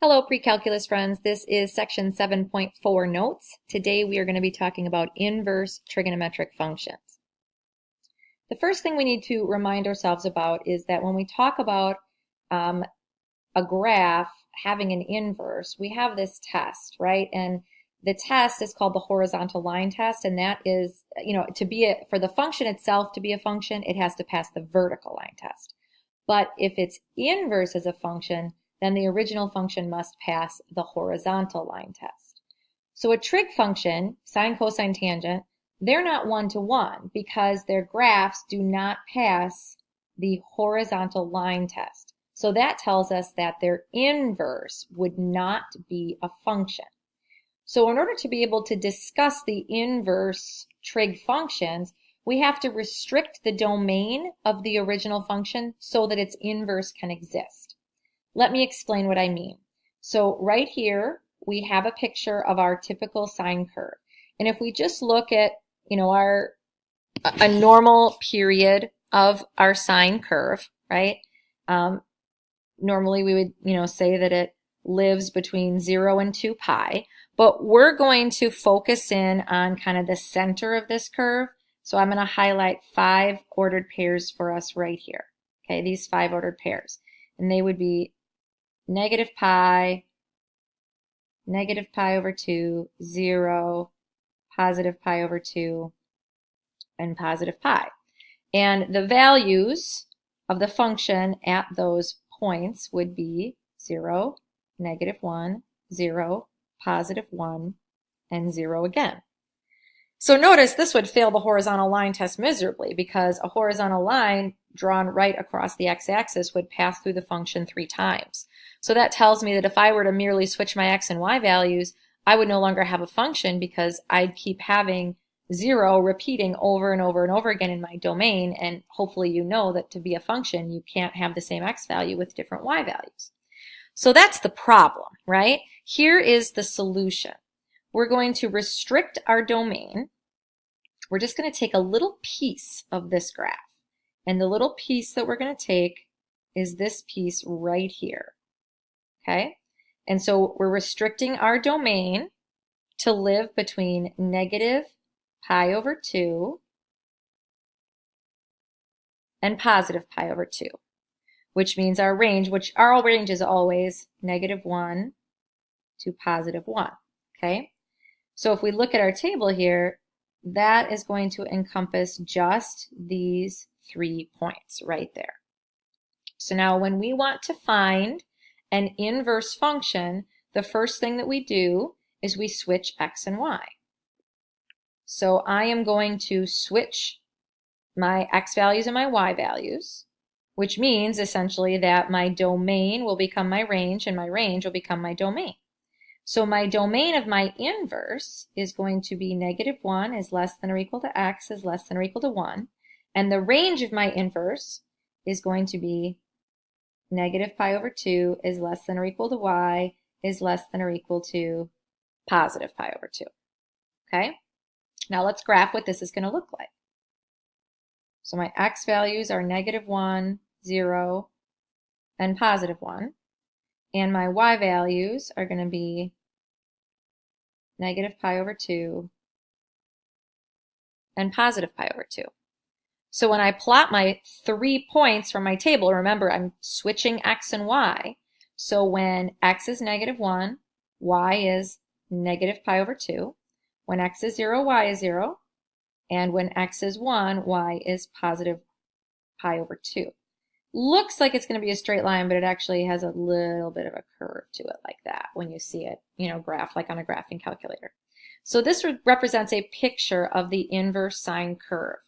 Hello, Precalculus friends. This is section 7.4 notes. Today we are going to be talking about inverse trigonometric functions. The first thing we need to remind ourselves about is that when we talk about a graph having an inverse, we have this test, right? And the test is called the horizontal line test, and that is, for the function itself to be a function, it has to pass the vertical line test. But if it's inverse as a function, then the original function must pass the horizontal line test. So a trig function, sine, cosine, tangent, they're not one-to-one because their graphs do not pass the horizontal line test. So that tells us that their inverse would not be a function. So in order to be able to discuss the inverse trig functions, we have to restrict the domain of the original function so that its inverse can exist. Let me explain what I mean. So right here, we have a picture of our typical sine curve. And if we just look at, a normal period of our sine curve, right? Normally we would, say that it lives between 0 and 2 pi, but we're going to focus in on kind of the center of this curve. So I'm going to highlight 5 ordered pairs for us right here. Okay, these 5 ordered pairs. And they would be negative pi over 2, 0, positive pi over 2, and positive pi. And the values of the function at those points would be 0, negative 1, 0, positive 1, and 0 again. So notice this would fail the horizontal line test miserably because a horizontal line drawn right across the x-axis would pass through the function 3 times. So that tells me that if I were to merely switch my x and y values, I would no longer have a function because I'd keep having 0 repeating over and over and over again in my domain, and hopefully you know that to be a function, you can't have the same x value with different y values. So that's the problem, right? Here is the solution. We're going to restrict our domain. We're just going to take a little piece of this graph. And the little piece that we're going to take is this piece right here. Okay? And so we're restricting our domain to live between negative pi over 2 and positive pi over 2, which means our range, is always negative 1 to positive 1. Okay? So if we look at our table here, that is going to encompass just these 3 points right there. So now when we want to find an inverse function, the first thing that we do is we switch x and y. So I am going to switch my x values and my y values, which means essentially that my domain will become my range and my range will become my domain. So my domain of my inverse is going to be negative 1 is less than or equal to x is less than or equal to 1. And the range of my inverse is going to be negative pi over 2 is less than or equal to y is less than or equal to positive pi over 2. Okay? Now let's graph what this is going to look like. So my x values are negative 1, 0, and positive 1. And my y values are going to be negative pi over 2 and positive pi over 2. So when I plot my 3 points from my table, remember I'm switching x and y. So when x is negative 1, y is negative pi over 2. When x is 0, y is 0. And when x is 1, y is positive pi over 2. Looks like it's going to be a straight line, but it actually has a little bit of a curve to it like that when you see it, graph like on a graphing calculator. So this represents a picture of the inverse sine curve.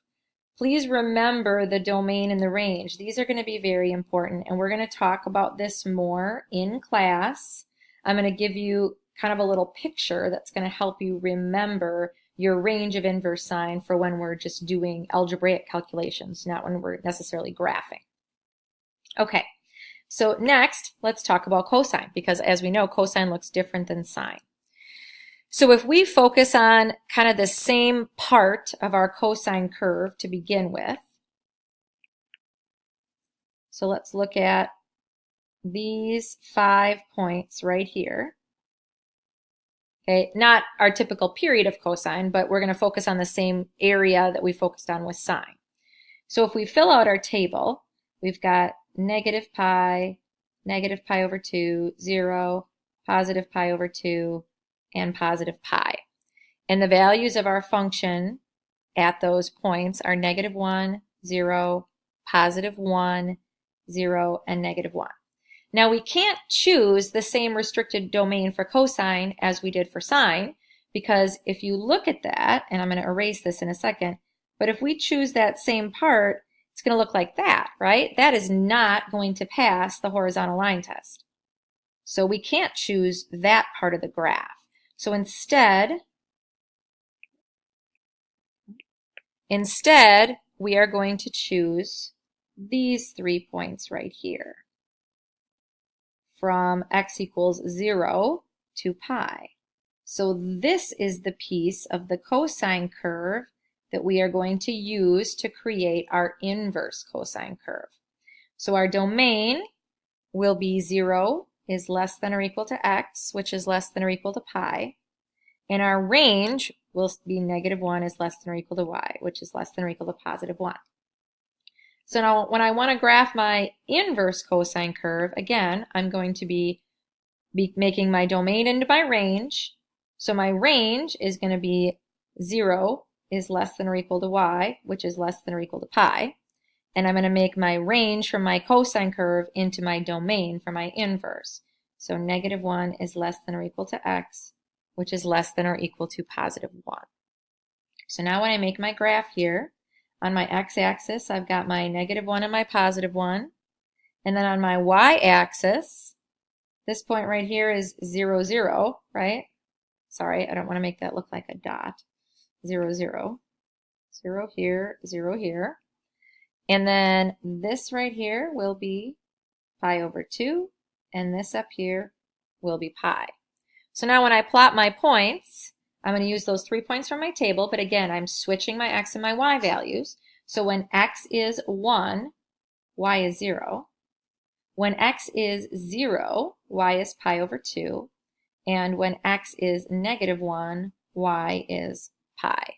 Please remember the domain and the range. These are going to be very important, and we're going to talk about this more in class. I'm going to give you kind of a little picture that's going to help you remember your range of inverse sine for when we're just doing algebraic calculations, not when we're necessarily graphing. Okay, so next, let's talk about cosine, because as we know, cosine looks different than sine. So if we focus on kind of the same part of our cosine curve to begin with, so let's look at these 5 points right here. Okay, not our typical period of cosine, but we're going to focus on the same area that we focused on with sine. So if we fill out our table, we've got negative pi over 2, 0, positive pi over 2, and positive pi. And the values of our function at those points are negative 1, 0, positive 1, 0, and negative 1. Now we can't choose the same restricted domain for cosine as we did for sine, because if you look at that, and I'm going to erase this in a second, but if we choose that same part, it's going to look like that, right? That is not going to pass the horizontal line test. So we can't choose that part of the graph. So instead, we are going to choose these 3 points right here from x equals 0 to pi. So this is the piece of the cosine curve that we are going to use to create our inverse cosine curve. So our domain will be 0 is less than or equal to x, which is less than or equal to pi. And our range will be negative 1 is less than or equal to y, which is less than or equal to positive 1. So now when I want to graph my inverse cosine curve, again, I'm going to be making my domain into my range. So my range is going to be 0 is less than or equal to y, which is less than or equal to pi. And I'm going to make my range from my cosine curve into my domain for my inverse. So negative 1 is less than or equal to x, which is less than or equal to positive 1. So now when I make my graph here, on my x-axis, I've got my negative 1 and my positive 1. And then on my y-axis, this point right here is 0, 0, right? Sorry, I don't want to make that look like a dot. 0, 0. 0 here, 0 here. And then this right here will be pi over 2, and this up here will be pi. So now when I plot my points, I'm going to use those 3 points from my table, but again, I'm switching my x and my y values. So when x is 1, y is 0. When x is 0, y is pi over 2. And when x is negative 1, y is pi.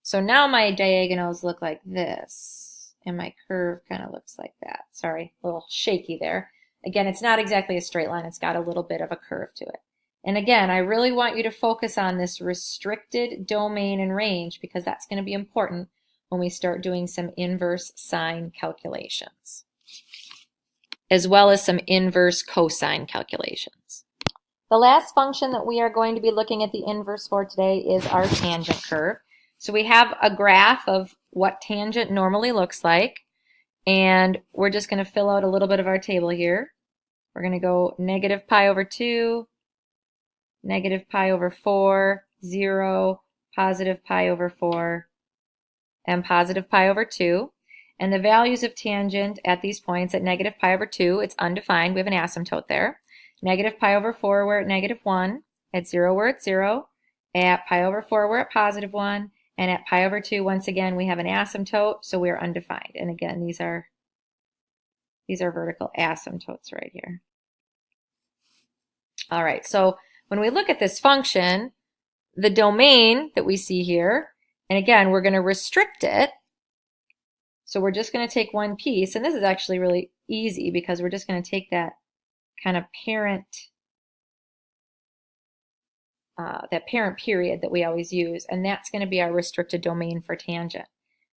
So now my diagonals look like this, and my curve kind of looks like that. Sorry, a little shaky there. Again, it's not exactly a straight line. It's got a little bit of a curve to it. And again, I really want you to focus on this restricted domain and range because that's going to be important when we start doing some inverse sine calculations, as well as some inverse cosine calculations. The last function that we are going to be looking at the inverse for today is our tangent curve. So we have a graph of what tangent normally looks like, and we're just going to fill out a little bit of our table here. We're going to go negative pi over 2, negative pi over 4, 0, positive pi over 4, and positive pi over 2. And the values of tangent at these points at negative pi over 2, it's undefined. We have an asymptote there. Negative pi over 4, we're at negative 1. At 0, we're at 0. At pi over 4, we're at positive 1. And at pi over 2, once again, we have an asymptote, so we're undefined. And again, these are vertical asymptotes right here. All right, so when we look at this function, the domain that we see here, and again, we're going to restrict it. So we're just going to take one piece, and this is actually really easy because we're just going to take that kind of parent period that we always use, and that's going to be our restricted domain for tangent.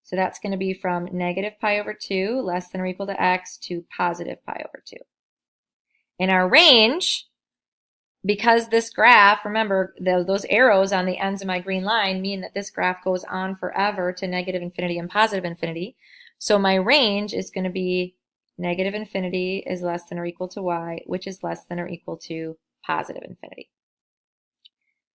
So that's going to be from negative pi over 2, less than or equal to x, to positive pi over 2. And our range, because this graph, remember, those arrows on the ends of my green line mean that this graph goes on forever to negative infinity and positive infinity. So my range is going to be negative infinity is less than or equal to y, which is less than or equal to positive infinity.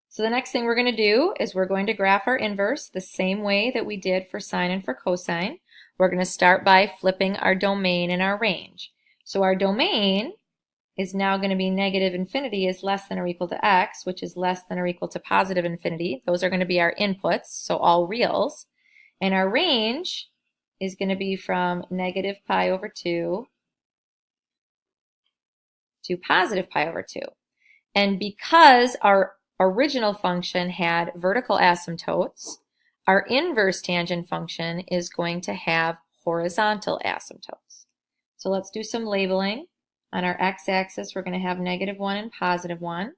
So the next thing we're going to do is we're going to graph our inverse the same way that we did for sine and for cosine. We're going to start by flipping our domain and our range. So our domain is now going to be negative infinity is less than or equal to x, which is less than or equal to positive infinity. Those are going to be our inputs, so all reals. And our range is going to be from negative pi over 2 to positive pi over 2. And because our original function had vertical asymptotes, our inverse tangent function is going to have horizontal asymptotes. So let's do some labeling. On our x-axis, we're going to have -1 and +1.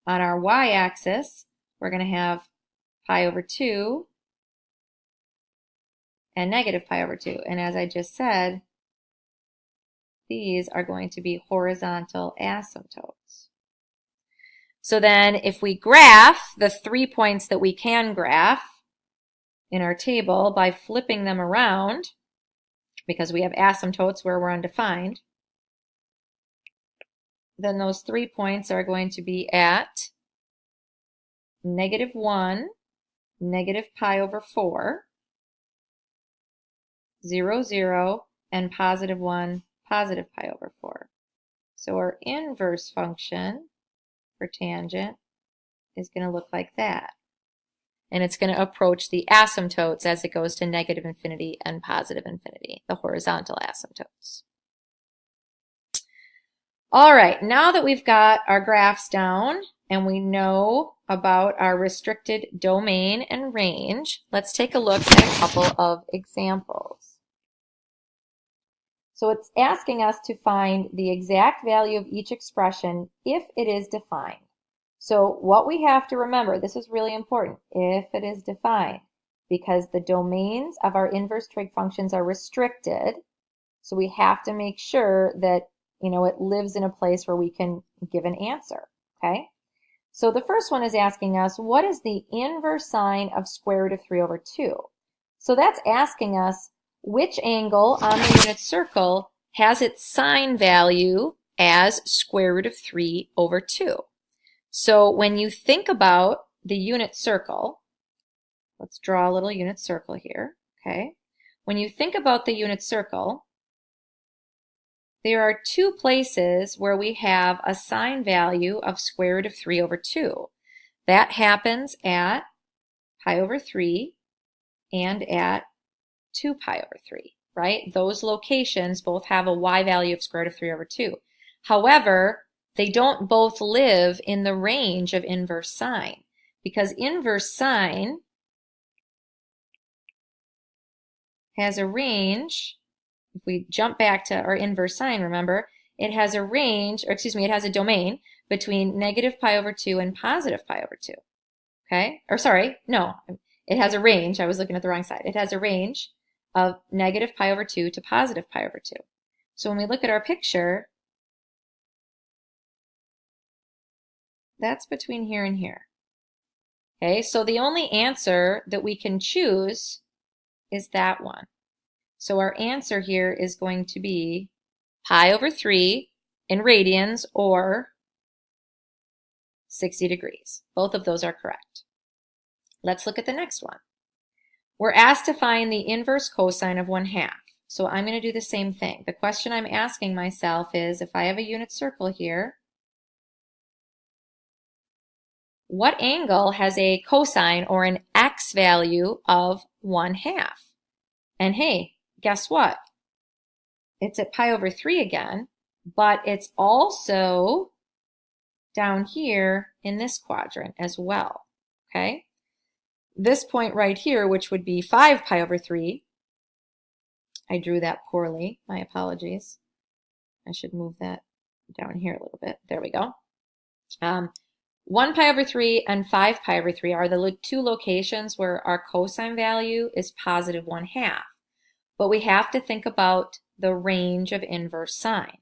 On our y-axis, we're going to have pi over 2 and -pi over 2. And as I just said, these are going to be horizontal asymptotes. So then if we graph the 3 points that we can graph in our table by flipping them around, because we have asymptotes where we're undefined, then those 3 points are going to be at -1, -pi over 4, 0, 0, and +1, +pi over 4. So our inverse function for tangent is going to look like that. And it's going to approach the asymptotes as it goes to -infinity and +infinity, the horizontal asymptotes. All right, now that we've got our graphs down and we know about our restricted domain and range, let's take a look at a couple of examples. So it's asking us to find the exact value of each expression if it is defined. So what we have to remember, this is really important, if it is defined, because the domains of our inverse trig functions are restricted, so we have to make sure that it lives in a place where we can give an answer, okay? So the first one is asking us, what is the inverse sine of square root of 3 over 2? So that's asking us which angle on the unit circle has its sine value as square root of 3 over 2. So when you think about the unit circle, let's draw a little unit circle here, okay? When you think about the unit circle, there are 2 places where we have a sine value of square root of 3 over 2. That happens at pi over 3 and at 2 pi over 3, right? Those locations both have a y value of square root of 3 over 2. However, they don't both live in the range of inverse sine, because inverse sine has a range. If we jump back to our inverse sine, remember, it has a range, it has a domain between -pi over 2 and +pi over 2. Okay? Or sorry, no, it has a range. I was looking at the wrong side. It has a range of -pi over 2 to +pi over 2. So when we look at our picture, that's between here and here. Okay, so the only answer that we can choose is that one. So our answer here is going to be pi over 3 in radians or 60 degrees. Both of those are correct. Let's look at the next one. We're asked to find the inverse cosine of 1/2. So I'm going to do the same thing. The question I'm asking myself is, if I have a unit circle here, what angle has a cosine or an x value of 1/2? And hey, guess what? It's at pi over 3 again, but it's also down here in this quadrant as well, okay? This point right here, which would be 5 pi over 3, I drew that poorly, my apologies. I should move that down here a little bit. There we go. 1 pi over 3 and 5 pi over 3 are the 2 locations where our cosine value is positive 1/2. But we have to think about the range of inverse sine.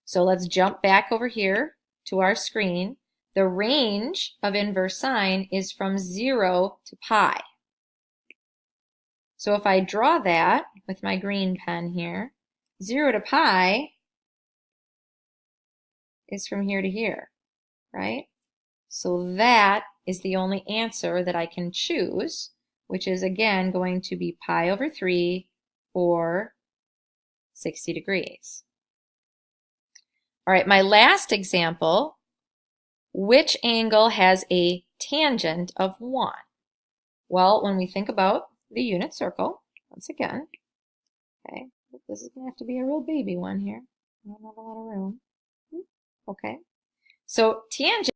So let's jump back over here to our screen. The range of inverse sine is from 0 to pi. So if I draw that with my green pen here, 0 to pi is from here to here, right? So that is the only answer that I can choose, which is again going to be pi over 3 or 60 degrees. All right, my last example, which angle has a tangent of 1? Well, when we think about the unit circle, once again, okay, this is going to have to be a real baby one here. I don't have a lot of room. Okay, so tangent